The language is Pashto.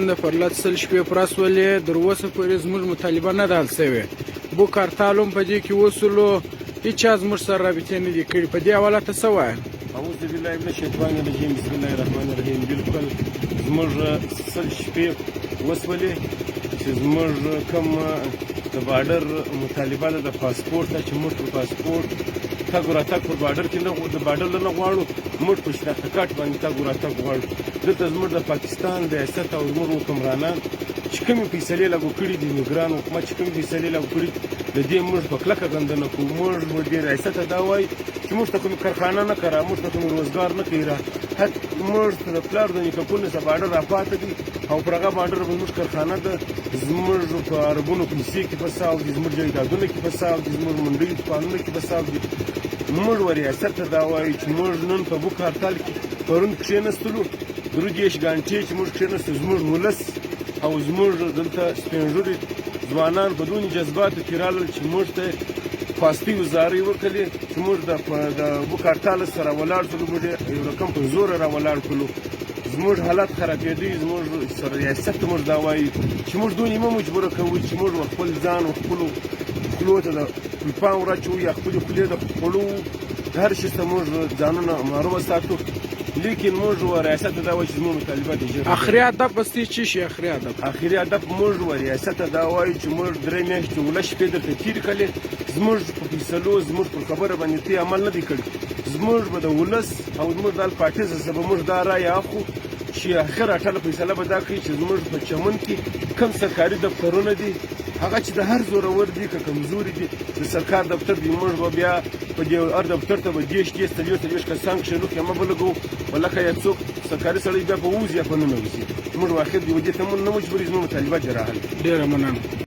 د پرلط سل شپې پوره شولې، تر اوسه پورې زموږ مطالبه نه ده حل شوې. بوک هړتال هم په دې کې وسولو، هېچا زموږ سره رابطې نه دي کړي. په دې حواله ته څه وایه؟ اعوذ بالله من الشیطان الرجیم، بسم الله الرحمن الرحیم. بالکل زموږ سل شپې وسولې چې زموږ کوم د بارډر مطالبه ده د پاسپورټ ته، چې موږ په پاسپورټ تګ راتګ پر بارډر کې نه د بارډر نه غواړو، موږ په شناخته کارت باندې تګ راتګ غواړو. دلته زموږ د پاکستان ریاست او زموږ حکمرانان چې کومې فیصلې لاګو کړي دي، میګران حکومت چې کومې فیصلې لاګو کړي د دې موږ په کلکه ګندنه کوو. موږ دې ریاست ته دا وایو چې موږ ته کوم کارخانه نه کرا، موږ ته کوم روزګار نه کوي، موږ ته د پلار د نیکه نه بارډر راپاته دي او پر هغه بارډر به زموږ کارخانه ده. زموږ په عربونو پیسې کې فساد دي، زموږ جایدادونه کې فساد دي، زموږ منډیو دکانونو کې فساد دي. موږ ریاست ته دا وایو چې موږ نن په بوک هړتال کې پرون کښېنستلو، درې دېرش ګنټې چې موږ کښېنستو، زموږ ولس او زموږ دلته سپین ږیري ځوانان په دونې جذباتو کې راغلل چې موږ ته خواستی وزارۍ وکړلې چې موږ د بوک هړتال سره ولاړ شولو، موږ یو رقم په زوره را ولاړ کړلو. زموږ حالات خرابېدی، زموږ سره ریاست ته موږ دا وایو چې موږ دونې مه مجبوره کوو چې موږ خپل ځان او خپلو خولو ته د پام ورچوو یا خپلې خولې د خوړو هر شي ته موږ ځانونه معلومه ساتو. لیکن موږ ریاست ته دا وایو چې زموږ مطالبات یې اخري هدف به ستاسې څه شي؟ اخري هدف موږ ریاست ته دا وایو چې موږ 3 میاشتې ولس شپې درته تېرې کړلې، زموږ په فیصلو زموږ پر خبره باندې ته عمل نه دی کړی. زموږ به د ولس او زموږ د پارټۍ څخه به موږ دا رایه اخلو چې اخر اټله فیصله به دا کوي چې زموږ په چمن کې کوم سرکاري دفترونه دي، هغه چې د هر زورور دي که کمزوري دي، د سرکار دفتر دی، موږ به بیا په دې هر دفتر ته به 30 کسان کښېنو، خیمه به لګوو، ولکه یا څوک سرکاري سړی بیا به ووځي یا به ننوځي. موږ واخر دې ودې ته نه مجبوري، زموږ مطالبات دې راحل. ډېره مننه.